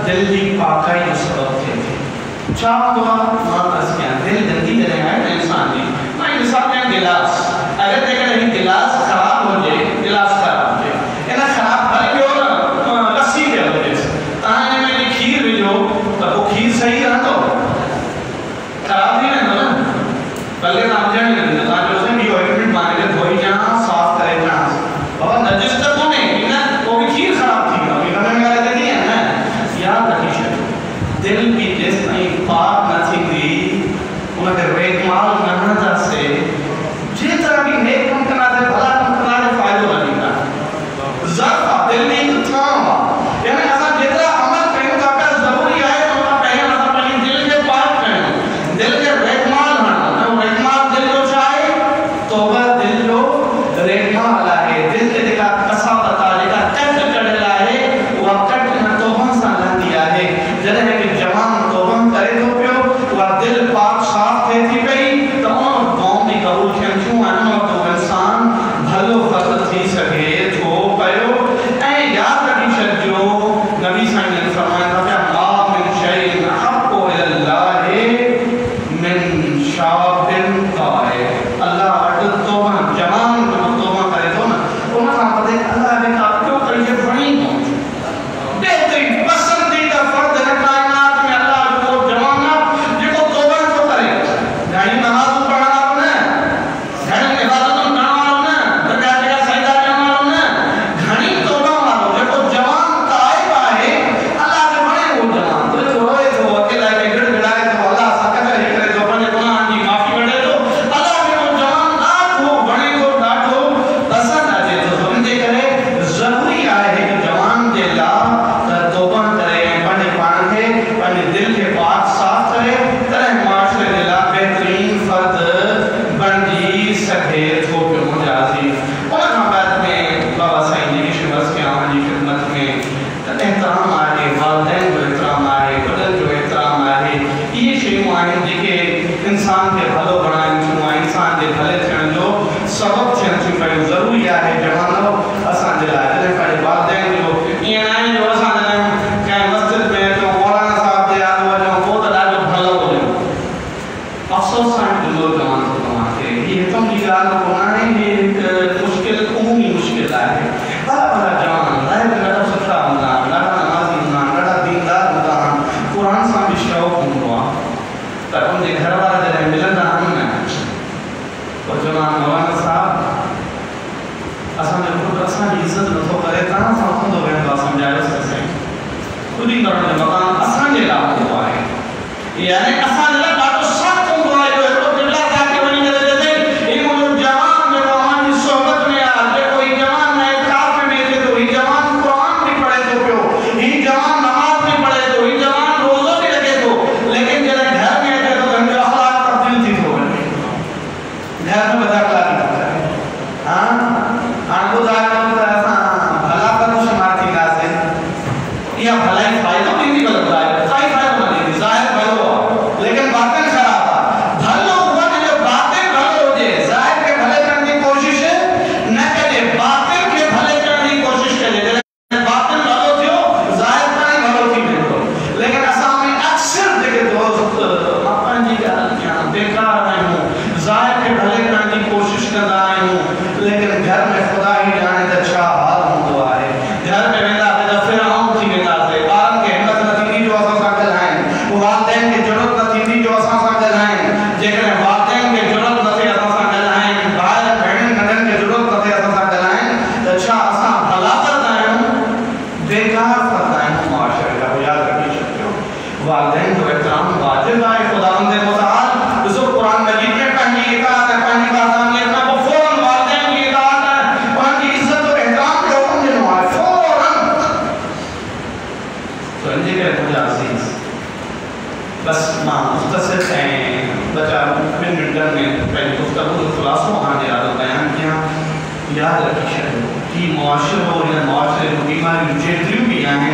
دل دی پاکائی جو سبب تھے چاہ دعا ماں از کیا دل گندی کریں آئے انسان دی میں مثال میں گلاس اگر دیکھیں نہیں گلاس خراب ہو جائے گلاس خراب ہو جائے اینا خراب بھر کے اور لسی کے ہو جائے تاہنے میں یہ کھیر بھی جو تب وہ کھیر صحیح رہا تو خراب نہیں رہا نا پہلے نام جانے لگے تاکہ اس نے بھی اوئیٹمنٹ مانے کے دھوئی جہاں صاف کرے جہاں بابا نجس تک ہونے وہ بھی کھیر خراب تھی ابھی ہمیں میرا دل نہیں ہے نا یاد رکھیے دل بھی جس نہیں پاک نہ تھی دی انہیں ریک مال نہ سے جس طرح بھی نیک سبب تھیں پڑھیں ضروری ہے جوانوں اسان دے لائے جنہیں پڑھے والدین جو یہ نائیں جو اسان دے کہیں مسجد میں جو مولانا صاحب دے آدھو جو وہ تلا جو بھلا ہو جائے افسوس سائن جو لوگ جوان کو کماتے ہیں یہ تم کی گال کو نائیں یہ مشکل عمومی مشکل ہے بڑا بڑا جوان لائے بڑا سکتا ہونا لڑا نمازی ہونا لڑا دیندار ہونا قرآن سا بھی شوق ہونا تک ان کے گھر والے دے ملن نہ ہم اور جوان مولانا صاحب اسان نے خود اسان کی عزت نتو کرے تاں سا خود ہو گئے سمجھائے سے خودی کرنے مقام اسان کے لاؤ ہوا ہے یعنی اسان اللہ باتو سخت ہوا ہے جو ایک قبلہ تھا کہ ونی نظر جاتے یہ مجھے جوان جو روحانی صحبت میں آتے کوئی جوان نئے کار میں بیٹھے تو یہ جوان قرآن بھی پڑھے تو پیو یہ جوان نماز بھی پڑھے تو یہ جوان روزوں بھی لگے تو لیکن جب گھر میں آتے تو گھر میں اخلاق تبدیل تھی تو گھر میں بدا کلا نہیں کرتا ہے ہاں کو ظاہر ہوتا ہے بھلا پر تو شمارتی نازے یا بھلائی فائدہ بھی نہیں بلتا ہے صحیح فائدہ بنا دی ظاہر بھلو ہوا لیکن باطن خراب تھا بھلو ہوا جو باطن بھلو ہو جائے ظاہر کے بھلے کرنے کی کوشش نہ کرے باطن کے بھلے کرنے کی کوشش کرے باطن بھلو تھیو ظاہر کا ہی بھلو تھی میرے لیکن اسام میں اکثر دیکھے دوست اپن جی کا بیکار آئے ہوں ظاہر کے بھلے کرنے کی کوشش کرنا آئے ہوں لیکن گھر میں خدا ہی جانے تا چھا حال ہوں ہے گھر میں ویندہ پیدا فرعون تھی ویندہ سے بارن کے ہمت نہ تھی جو اساں سا کلائیں والدین کے ضرورت نہ تھی جو اساں سا کلائیں جیکن والدین کے ضرورت نہ تھی اساں سا کلائیں بھائی بہن نگن کے ضرورت نہ تھی اساں سا کلائیں تا چھا اساں بھلا کرتا ہوں بیکار کرتا ہوں معاشرے کا یاد رکھی سکتے ہو والدین کو احترام واجب ہے خدا بندے متعال جو قرآن مجید میں پہنی اطاعت ہے پہنی بازانیت میں وہ فوراً والدین کی اطاعت ہے ان کی عزت و احترام کے حکم دنوں ہے فوراً تو انجھے کہ مجھے عزیز بس ماں مختصر ہیں بچہ منٹر میں پہلے گفتگو خلاصوں آنے یاد بیان کیا یاد رکھی شروع کی معاشروں یا معاشرے کو بیماری جیتریوں بھی آئیں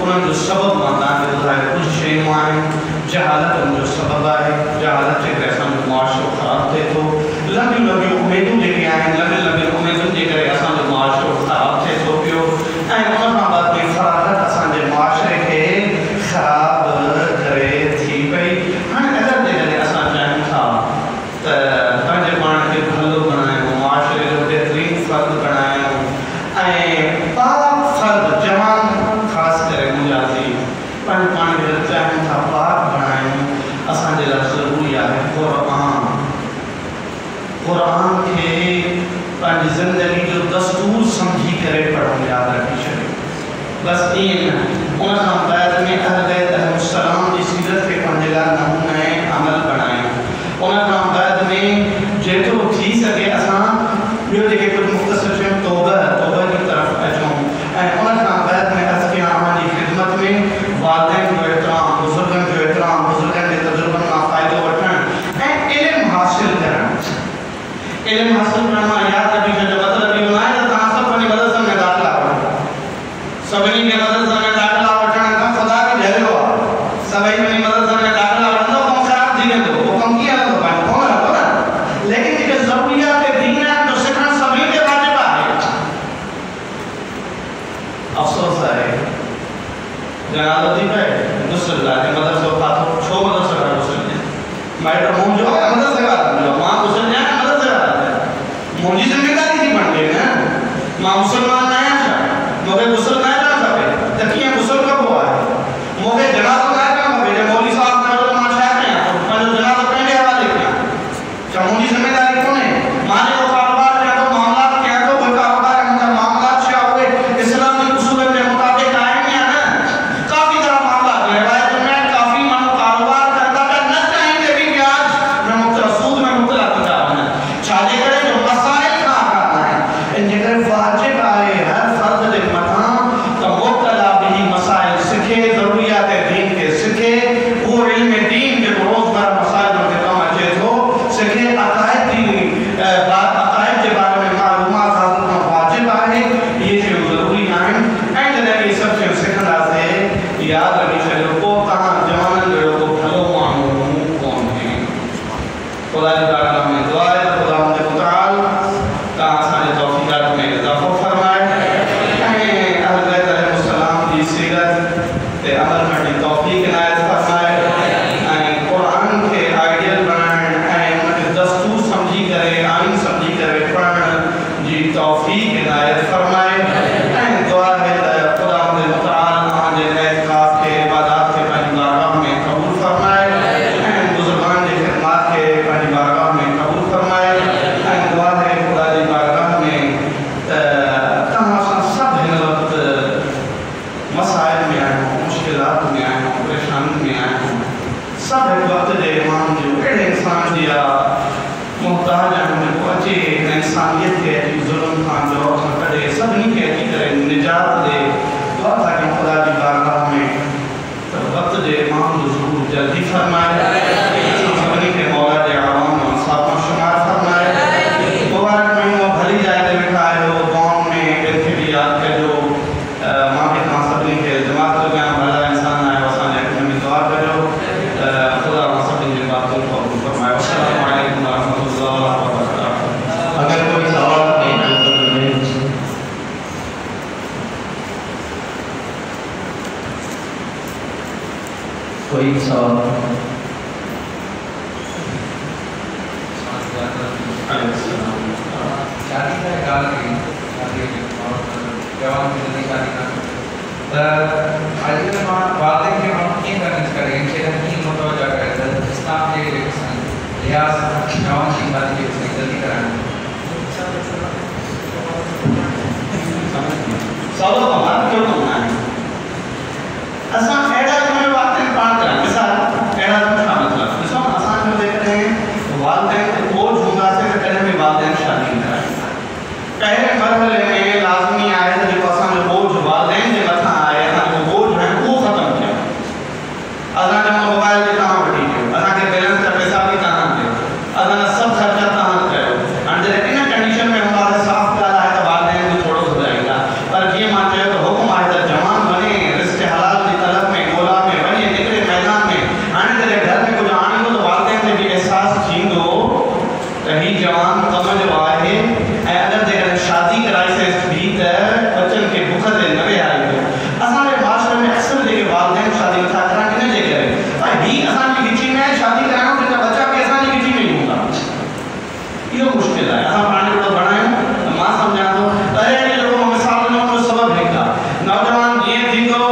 انہوں جو سبب ماندان کے دھائے کچھ شئیوں آئیں جہالت ان جو سبب آئے جہالت کے ایسا معاشروں خراب تھے تو لمبی امیدوں لے کے آئیں لمبی امیدوں لے کر ایسا جو معاشروں خراب تھے تو پیو انہوں بات میں فراغت اسان جو معاشرے کے خراب کرے تھی بھئی ہاں اگر دے گئے اسان چاہیں تھا پنجے مان کے بھلو بنائیں معاشرے جو بہترین فرد بنائیں پاک فرد جوان خاص کرے مجازی پنج پانی کے چاہیں تھا پاک بنائیں اسان جلہ ضروری ہے قرآن کے پنج زندگی جو دستور سمجھی کرے پڑھوں یاد رکھی شکے بس این انہاں ہم بعد میں اہل بیت علیہ السلام کی سیرت کے پنجلہ نمونے عمل بنائیں انہاں ہم بعد میں جیتو تھی سکے اسان جو دیکھے کچھ مختصر چھے توبہ کی طرف اجھوں انہاں ہم بعد میں اذکی آمانی خدمت میں والدین جو احترام بزرگن جو احترام بزرگن کے تجربہ میں فائدہ وٹھن علم حاصل کرنا علم حاصل کرنا یاد رکھی جو مطلب یہ بنائے تو تناسب اپنی مدرسہ میں داخلہ ہوتا سبھی کے مدرسہ میں داخلہ ہوتا ہے خدا کی جھلے ہوا سبھی میں مدرسہ میں داخلہ ہوتا ہے کم خراب دینے دو وہ کم کیا تو بھائی کون رہا نا لیکن یہ ضروریات دین ہے تو سکھنا سبھی کے واجب ہے افسوس ہے جنازتی پہ غسل لاتے مدرسہ خاتو چھو مدرسہ کا غسل ہے مائٹر مون جو ہے مدرسہ کا جو ماں غسل ہے مدرسہ کا مونجی ذمہ داری تھی بن گئی نا ماں مسلمان نیا چاہ مگر غسل نہ جا سکے تکیہ غسل کب ہوا ہے مگر جنازہ نہ کام ہوئے جب مولوی صاحب نے جو ماں چاہتے ہیں میں جو جنازہ پہلے حوالے کیا چاہ مونجی ذمہ داری کون ہے مانے کو کاروبار کیا تو معاملات کیا تو کوئی کاروبار ہے مجھے معاملات کیا ہوئے اسلامی اصول کے مطابق آئے ہیں نا کافی طرح معاملات ہے روایت میں کافی مانو کاروبار کرتا ہے نہ چاہیں کہ بھی بیاج میں مبتلا سود میں مبتلا کرتا ہوں چاہے کرے جو مسائل کا کرنا ہے ان جگہ واجب آئے ہر فرد دے مطان توفیق عنایت فرمائے دعا ہے خدا متعال آن اعتکاف کے عبادات کے پنج بارگاہ میں قبول فرمائے بزرگان کی خدمات کے پنج بارگاہ میں قبول فرمائے دعا ہے خدا کی بارگاہ میں کہاں سب ہن وقت مسائل میں آئے ہوں مشکلات میں آئے ہوں پریشان میں آئے ہوں سب ایک وقت دے امام جو اڑے انسان دیا محتاج ہیں کو اچھے انسانیت کے ظلم خان جو کھڑے سب نہیں کہتی کرے نجات دے دعا تھا کہ خدا کی بارگاہ میں وقت دے امام جو ضرور جلدی فرمائے سبنی کے مولا دے عوام و انصاف و شمار فرمائے مبارک میں وہ بھلی جائے دے بٹھائے ہو قوم میں ان کے بھی یاد کر جو ماں کے خان سبنی کے جماعت کو گیا بھلا انسان آئے وسان جائے کہ ہمیں دعا کرو خدا و سبنی کے باتوں کو قبول فرمائے والسلام علیکم ورحمۃ اللہ وبرکاتہ. اگر کوئی سوال نہیں ہے تو کوئی سوال شادی کا گال کی جوان کی جلدی شادی کرنا آج کے والدین کے ہم کی کرنس کریں ان سے کی متوجہ کریں اسلام کے لحاظ جوان کی شادی کے جلدی کرانا سوال ہمارا کیوں کرنا ہے اساں ایڈا میں باتیں پڑھ کر مثال ایڈا میں شامل کر مثال اساں جو دیکھ رہے ہیں والدین کو بوجھ ہوگا سے کرنے میں والدین شادی کرائیں پہلے مرحلے میں لازمی آئے تھے جو اساں جو بوجھ والدین کے متھا آئے اساں جو بوجھ ہے وہ ختم کیا اساں جو موبائل کے کہاں بٹھی گئے اساں کے بیلنس کا پیسہ بھی کہاں دے اساں سب خرچہ کہاں کرو اور جب ان کنڈیشن میں ہمارے صاف کیا ہے تو والدین کو چھوڑو ہو جائے گا پر یہ مان چاہے تو حکم آئے تو جوان بنے رزق حلال کی طلب میں گولا میں بنے نکلے میدان میں آنے تیرے گھر میں کچھ آنے کو تو والدین سے بھی احساس چھین دو رہی جوان کمل واہے اگر دیکھیں شادی کرائی سے اس بیت بچن کے بخت نوے آئے گئے اساں کے معاشرے میں اکثر دیکھے والدین شادی تھا کرا کنے جے کرے بھائی بھی اساں کی گچی میں شادی کرانا تو بچہ کے اساں کی گچی میں ہی ہوگا یہ مشکل ہے اساں پرانے کو بنائیں ماں سمجھا دو ارے یہ لوگوں میں مثال نے ان سبب ہے کا نوجوان یہ دیکھو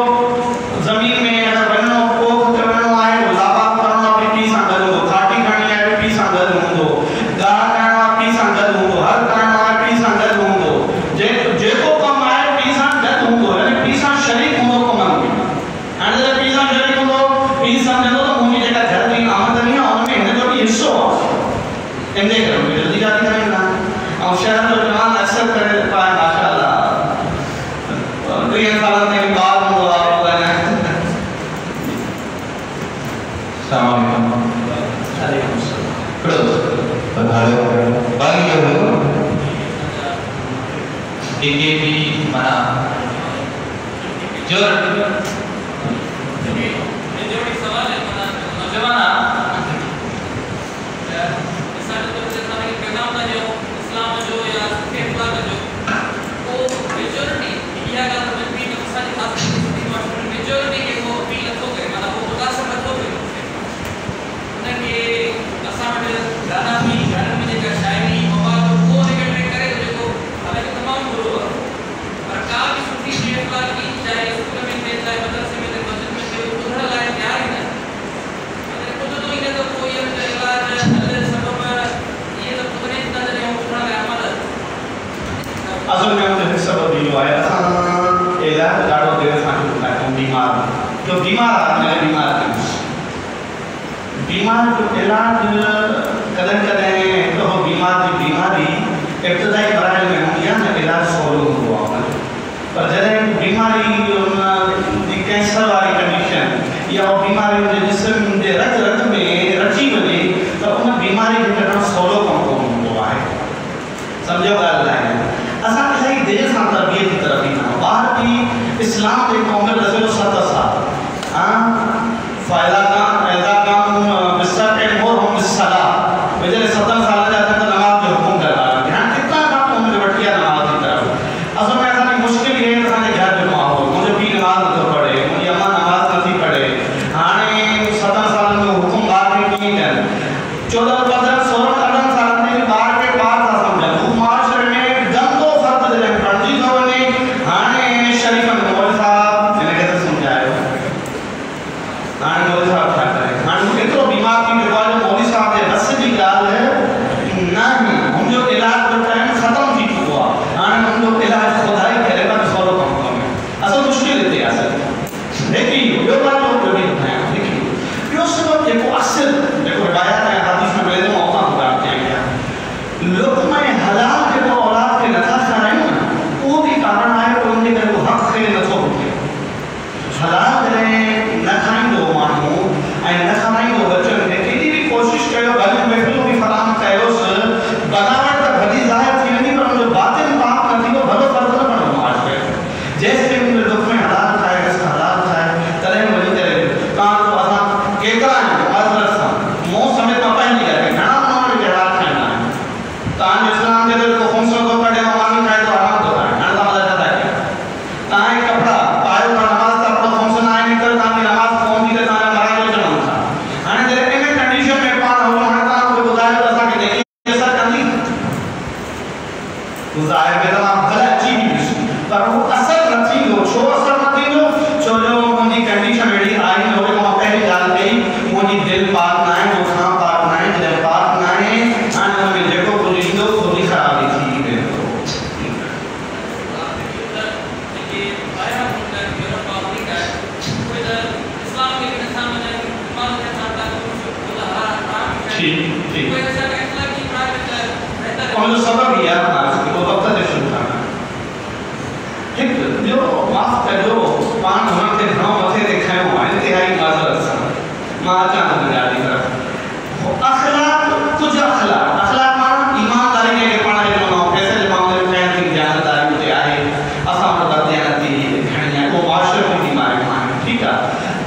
زمین میں اگر بنو کوک کرنو آئے وہ لابا کرنا بھی پیسا کرو کھاٹی کھانی آئے بھی پیسا کرو ہوں گاہ کرنا پیسا کرو ہوں ہر کرنا آئے پیسا کرو ہوں جے کو کم آئے پیسا کرو ہوں یعنی پیسا شریک ہوں کو من بھی اندر پیسا شریک ہوں پیسا کرو تو مجھے جگہ گھر دی آمدنی ہے ان میں جو بھی حصہ ان دے کرو جلدی جاتی کریں گا اور شہر جو جوان اکثر کرے پائے ماشاءاللہ تو یہ سالان کے بعد ہوں آپ کو ہے السلام علیکم علیکم السلام بتاؤ باقی جو ہے کہ یہ بھی منع جو سوال ہے نوجوان اسلام جو یا فیصلہ جو وہ میجورٹی انڈیا کا بھی نقصان خاص میجورٹی کے وہ بھی لکھو گئے مطلب وہ متاثر لکھو گئے ان کے اساں گانا بھی گھر میں جگہ شاعری مواد وہ ریکارڈ کرے جو ہمیں تمام گرو اور کا بھی سوفی فیصلہ کی چاہے اسکول میں چاہے مدرسے میں مسجد میں جو ادھر لائے تیار ہے اگر خود تو انہیں تو کوئی علاج اللہ سبب اصل میں مجھے سبب بھی ہوا ہے علاج ڈاڑو دیر سان جو بتایا ہوں بیمار جو بیمار میرے بیمار ہیں بیمار جو علاج قدر کریں تو وہ بیمار کی بیماری ابتدائی مراحل میں ہوں یا علاج سولو ہوا پر جب بیماری کینسر والی کنڈیشن یا وہ بیماری جسم کے رگ میں رچی وجے تو ان بیماری جو کرنا سولو کم ہوا ہے سمجھو گا اللہ ہے اساں کہیں دیر سان تربیت کی طرف ہی نہ باہر بھی اسلام ایک قوم رسول 7 سال فائدہ کام بسر کے مور ہم بالصلاح وجہ 7 سال جاتے ہیں تو نماز کے حکم کر رہا ہے دھیان کتنا کام قوم نے بٹھیا نماز کی طرف اصل میں ایسا مشکل یہ ہے کہ گھر جو ماحول مجھے بھی نماز نہ پڑھے مجھے اماں نماز نہیں پڑھے ہاں 7 سال میں حکم بار میں کی کر 14 15 16 18 سال میں بار کے بعد تھا سمجھا وہ معاشرے میں گندو ظاہر میں تمام بھلا چیز بھی پر وہ اثر رکھی دو چھو اثر رکھی دو چھو جو مجھے کنڈیشن میری آئی لوگے وہاں پہلی جال گئی مجھے دل پاک نہ ہے وہ کھاں پاک نہ ہے دل پاک نہ ہے آنے میں جے کو کھلی دو کھلی خرابی تھی گئے اور جو سبب یہ ہے وہ وقت سے شروع کرنا ایک جو معاف کر جو پانچ ہونا کے نو متھے دکھائے ہوا انتہائی معذرت سے ماں چاند بجاری کر اخلاق کچھ اخلاق مانا ایمانداری کے پڑھا ہے جو پیسے جو معاملے میں کہیں تھی جانتداری مجھے آئے اسام پر دیانتی گھڑیاں کو معاشرے کی بیماری مانے ٹھیک ہے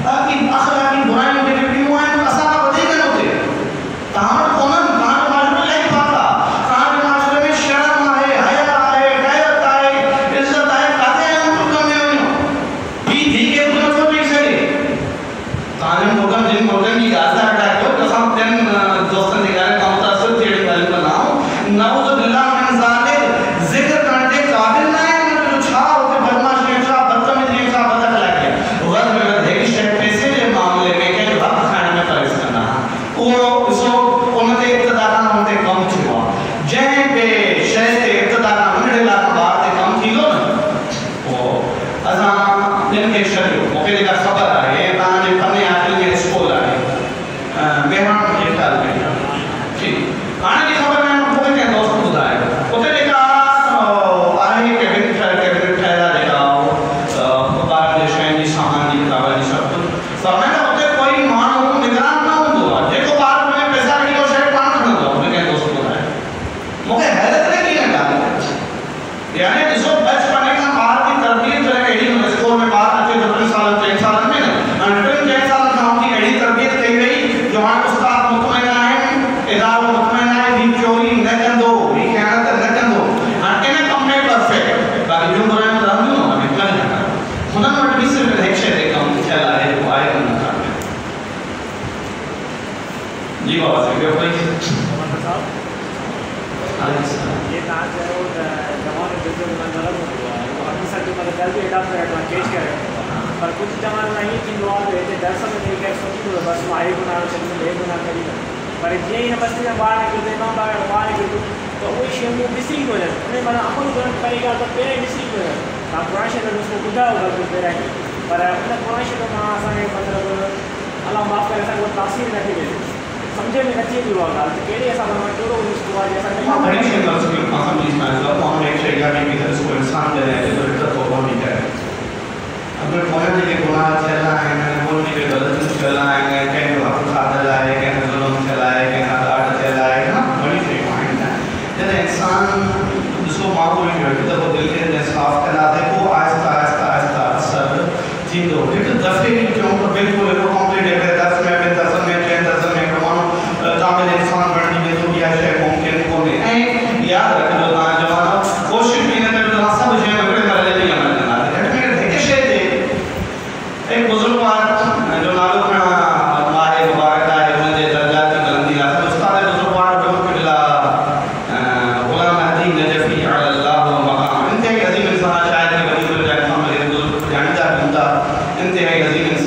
تاکہ اخلاقی برائیوں کے لیے بھی ہوئے ہیں اسام پر دیکھنے ہوتے تاہم کونن پر کچھ زمانہ نہیں کہ لوگ رہتے درس میں نہیں کر سکتی تو بس ماہی گناہ چلتے لے گناہ کری پر یہ نہ بس باہر نکلتے امام باہر نکلتے تو وہ شیء میں مصری ہو جاتا انہیں مانا عمل کرے گا تو پہلے مصری ہو جاتا آپ قرآن شریف اس کو خدا ہوگا تو پہلے پر اپنا قرآن شریف میں آسان ہے مطلب اللہ معاف کرے ایسا وہ تاثیر نہ دے سمجھے میں نچے بھی ہوا گا تو کہڑے ایسا بنا جو اس کو آج ایسا نہیں بڑی شیء درس میں قسم جس میں اللہ ہم ایک شیء یا کہ اس کو انسان دے رہے ہیں تو عزت کو نہیں کرے اگر کوئی کے گناہ چلا ہے میں نے بولنے کے غلط چلا ہے کہیں حق کھاتا جائے کہیں ظلم چلائے کہیں عدالت چلائے نا بڑی شیء مائنڈ ہے جب انسان جس کو معقول نہیں ہوتی تو وہ دل کے اندر صاف کرا دے وہ آہستہ آہستہ آہستہ اثر جیند ہو ایک دفعے کیوں بالکل ایک کمپلیٹ ہے دس میں چین دس میں کمان کامل انسان بڑھنی میں تو یہ شے ممکن کو نہیں یاد رکھ لو نوجوانوں کوشش بھی نہ کرو تو سب جو ہے بڑے مرحلے میں عمل کرنا ہے کہ شے دے ایک بزرگوار جو نالو کھڑا ماہ مبارک ہے انہوں نے درجات کی بلندی رہا ہے استاد بزرگوار بہت کلا غلام مہدی نجفی علی اللہ و مقام انتہائی عظیم انسان شاید کہ غریب الجائے محمد بزرگ جانتا بنتا انتہائی عظیم انسان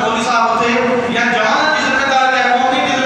مولوی صاحب ہوتے یا جوان کی ذمہ داری ہے قومی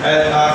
As